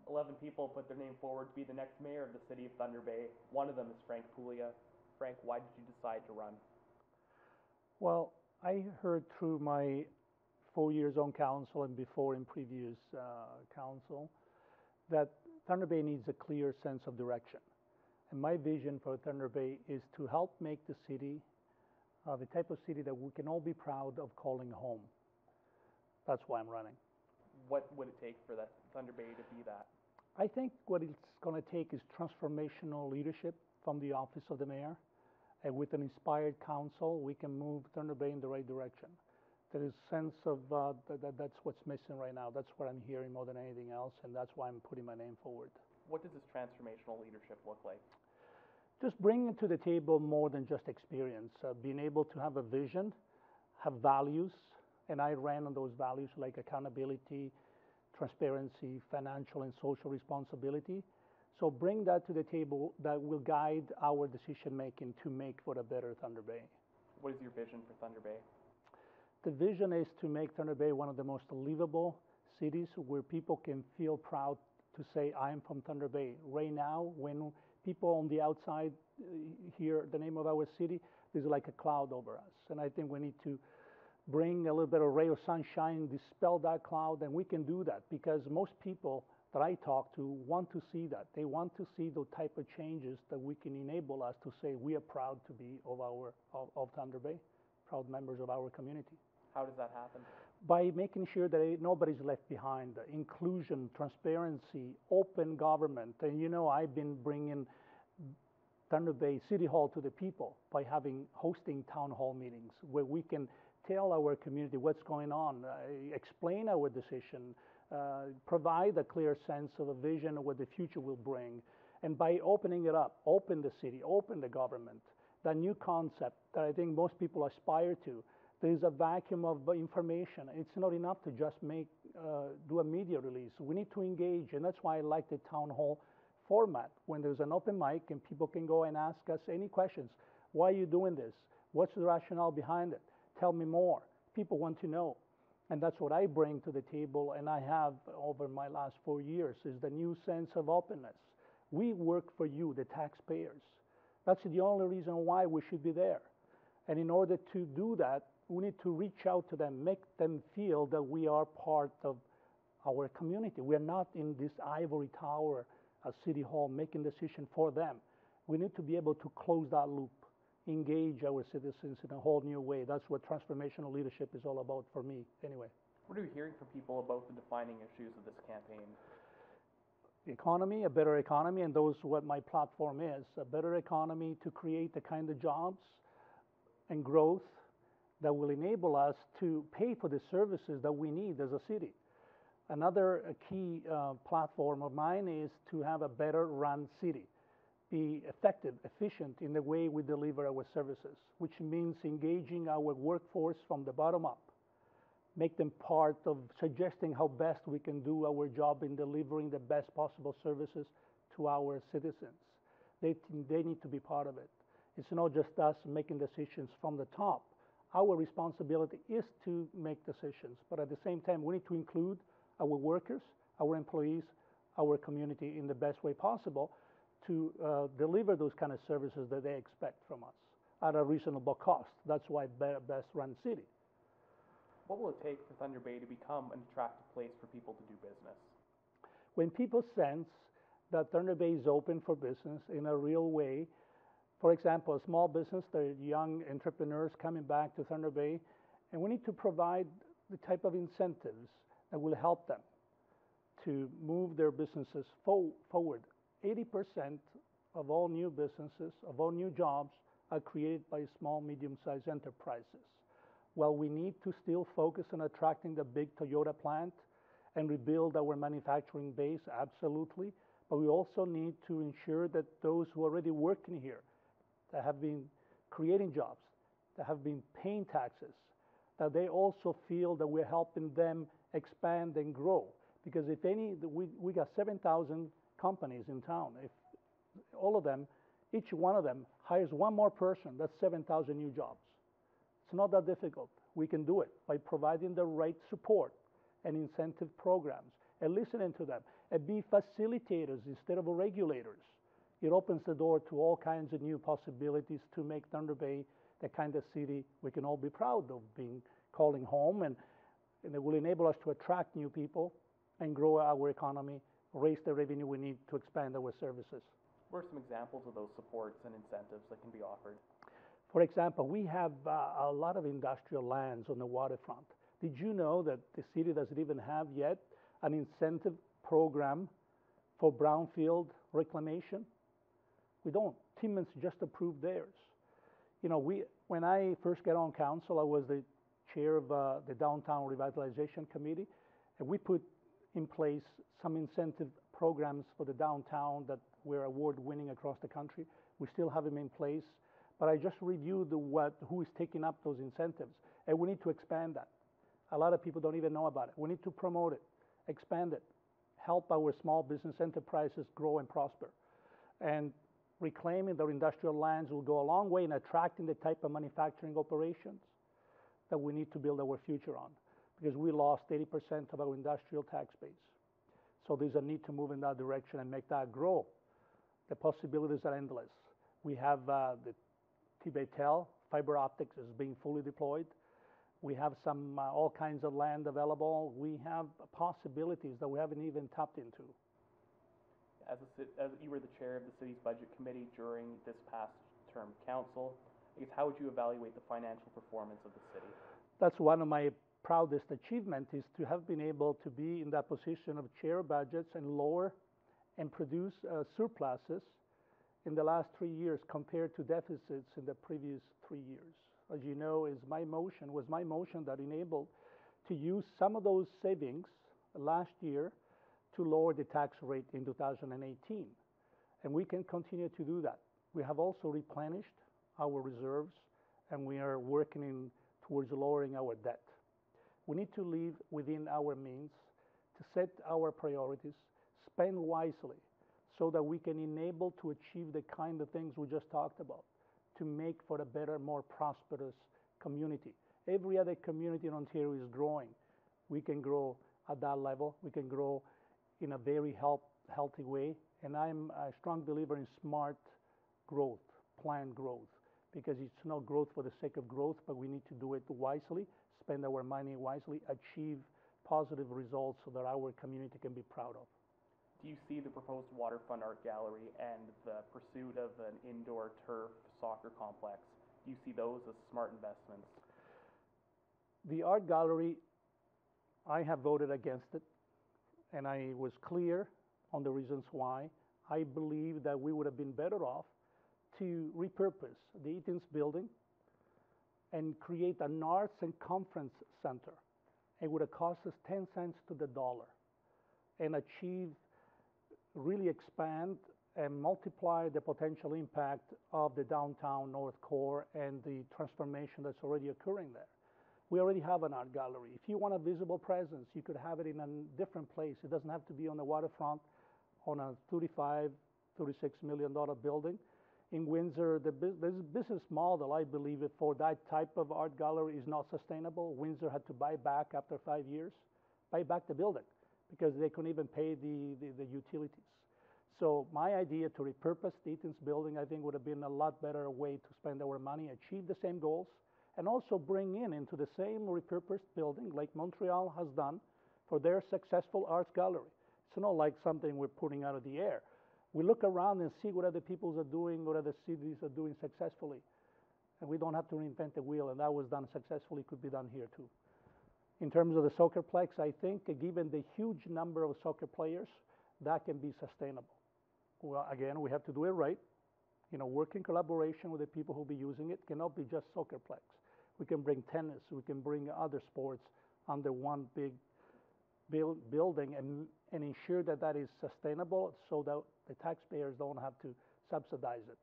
11 people put their name forward to be the next mayor of the city of Thunder Bay. One of them is Frank Pullia. Frank, why did you decide to run? Well, I heard through my 4 years on council and before in previous council that Thunder Bay needs a clear sense of direction. And my vision for Thunder Bay is to help make the city the type of city that we can all be proud of calling home. That's why I'm running. What would it take for that Thunder Bay to be that? I think what it's going to take is transformational leadership from the office of the mayor. And with an inspired council, we can move Thunder Bay in the right direction. There is a sense of that's what's missing right now. That's what I'm hearing more than anything else, and that's why I'm putting my name forward. What does this transformational leadership look like? Just bringing to the table more than just experience, being able to have a vision, have values, and I ran on those values like accountability, transparency, financial and social responsibility. So bring that to the table that will guide our decision making to make for a better Thunder Bay. What is your vision for Thunder Bay? The vision is to make Thunder Bay one of the most livable cities where people can feel proud to say, I am from Thunder Bay. Right now, when people on the outside hear the name of our city, there's like a cloud over us. And I think we need to bring a little bit of ray of sunshine, dispel that cloud, and we can do that because most people that I talk to want to see that. They want to see the type of changes that we can enable us to say we are proud to be of Thunder Bay, proud members of our community. How does that happen? By making sure that nobody's left behind, inclusion, transparency, open government. And you know, I've been bringing Thunder Bay City Hall to the people by hosting town hall meetings where we can tell our community what's going on, explain our decision, provide a clear sense of a vision of what the future will bring. And by opening it up, open the city, open the government, that new concept that I think most people aspire to. There's a vacuum of information. It's not enough to just do a media release. We need to engage, and that's why I like the town hall format. When there's an open mic and people can go and ask us any questions. Why are you doing this? What's the rationale behind it? Tell me more. People want to know. And that's what I bring to the table, and I have over my last 4 years, is the new sense of openness. We work for you, the taxpayers. That's the only reason why we should be there. And in order to do that, we need to reach out to them, make them feel that we are part of our community. We are not in this ivory tower at City Hall making decisions for them. We need to be able to close that loop, engage our citizens in a whole new way. That's what transformational leadership is all about for me, anyway. What are you hearing from people about the defining issues of this campaign? The economy, a better economy, and those what my platform is. A better economy to create the kind of jobs and growth that will enable us to pay for the services that we need as a city. Another key platform of mine is to have a better run city, be effective, efficient in the way we deliver our services, which means engaging our workforce from the bottom up, make them part of suggesting how best we can do our job in delivering the best possible services to our citizens. They need to be part of it. It's not just us making decisions from the top. Our responsibility is to make decisions, but at the same time, we need to include our workers, our employees, our community in the best way possible to deliver those kind of services that they expect from us at a reasonable cost. That's why best run city. What will it take for Thunder Bay to become an attractive place for people to do business? When people sense that Thunder Bay is open for business in a real way, for example, a small business, the young entrepreneurs coming back to Thunder Bay, and we need to provide the type of incentives that will help them to move their businesses forward. 80% of all new businesses, of all new jobs, are created by small, medium-sized enterprises. Well, we need to still focus on attracting the big Toyota plant and rebuild our manufacturing base, absolutely, but we also need to ensure that those who are already working here, that have been creating jobs, that have been paying taxes, that they also feel that we're helping them expand and grow. Because if we got 7,000 companies in town. If all of them, each one of them hires one more person, that's 7,000 new jobs. It's not that difficult. We can do it by providing the right support and incentive programs and listening to them and be facilitators instead of regulators. It opens the door to all kinds of new possibilities to make Thunder Bay the kind of city we can all be proud of being calling home, and it will enable us to attract new people and grow our economy, raise the revenue we need to expand our services. What are some examples of those supports and incentives that can be offered? For example, we have a lot of industrial lands on the waterfront. Did you know that the city doesn't even have yet an incentive program for brownfield reclamation? We don't. Timmins just approved theirs. You know, when I first got on council, I was the chair of the Downtown Revitalization Committee, and we put in place some incentive programs for the downtown that were award-winning across the country. We still have them in place, but I just reviewed who is taking up those incentives, and we need to expand that. A lot of people don't even know about it. We need to promote it, expand it, help our small business enterprises grow and prosper. And reclaiming their industrial lands will go a long way in attracting the type of manufacturing operations that we need to build our future on, because we lost 80% of our industrial tax base. So there's a need to move in that direction and make that grow. The possibilities are endless. We have the Tibet-Tel fiber optics is being fully deployed. We have some all kinds of land available. We have possibilities that we haven't even tapped into. As you were the chair of the city's budget committee during this past term council, I guess how would you evaluate the financial performance of the city? That's one of my proudest achievements, is to have been able to be in that position of chair budgets and lower and produce surpluses in the last 3 years compared to deficits in the previous 3 years. As you know, was my motion that enabled to use some of those savings last year to lower the tax rate in 2018. And we can continue to do that. We have also replenished our reserves, and we are working towards lowering our debt. We need to live within our means to set our priorities, spend wisely, so that we can enable to achieve the kind of things we just talked about, to make for a better, more prosperous community. Every other community in Ontario is growing. We can grow at that level. We can grow in a very healthy way. And I'm a strong believer in smart growth, planned growth, because it's not growth for the sake of growth, but we need to do it wisely, spend our money wisely, achieve positive results so that our community can be proud of. Do you see the proposed waterfront art gallery and the pursuit of an indoor turf soccer complex, do you see those as smart investments? The art gallery, I have voted against it, and I was clear on the reasons why. I believe that we would have been better off to repurpose the Eaton's building and create an arts and conference center. It would have cost us 10 cents to the dollar and really expand and multiply the potential impact of the downtown North Core and the transformation that's already occurring there. We already have an art gallery. If you want a visible presence, you could have it in a different place. It doesn't have to be on the waterfront on a $35, $36 million building. In Windsor, the business model, I believe, for that type of art gallery is not sustainable. Windsor had to buy back after 5 years, buy back the building, because they couldn't even pay the utilities. So my idea to repurpose the Eaton's building, I think, would have been a lot better way to spend our money, achieve the same goals, and also bring into the same repurposed building, like Montreal has done for their successful arts gallery. It's not like something we're putting out of the air. We look around and see what other peoples are doing, what other cities are doing successfully. And we don't have to reinvent the wheel, and that was done successfully, could be done here too. In terms of the soccerplex, I think given the huge number of soccer players, that can be sustainable. Well, again, we have to do it right. You know, work in collaboration with the people who will be using it. Cannot be just soccerplex. We can bring tennis, we can bring other sports under one big building and ensure that that is sustainable so that the taxpayers don't have to subsidize it.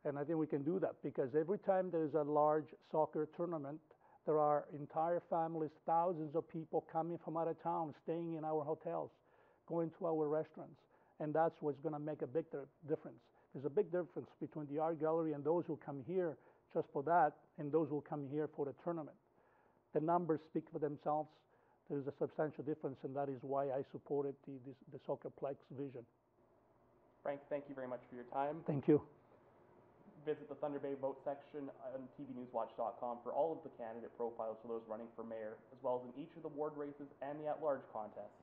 And I think we can do that, because every time there's a large soccer tournament, there are entire families, thousands of people coming from out of town, staying in our hotels, going to our restaurants, and that's what's going to make a big difference. There's a big difference between the art gallery and those who come here just for that, and those who come here for the tournament. The numbers speak for themselves. there is a substantial difference, and that is why I supported the Soccerplex vision. Frank, thank you very much for your time. Thank you. Visit the Thunder Bay vote section on tvnewswatch.com for all of the candidate profiles for those running for mayor, as well as in each of the ward races and the at-large contest.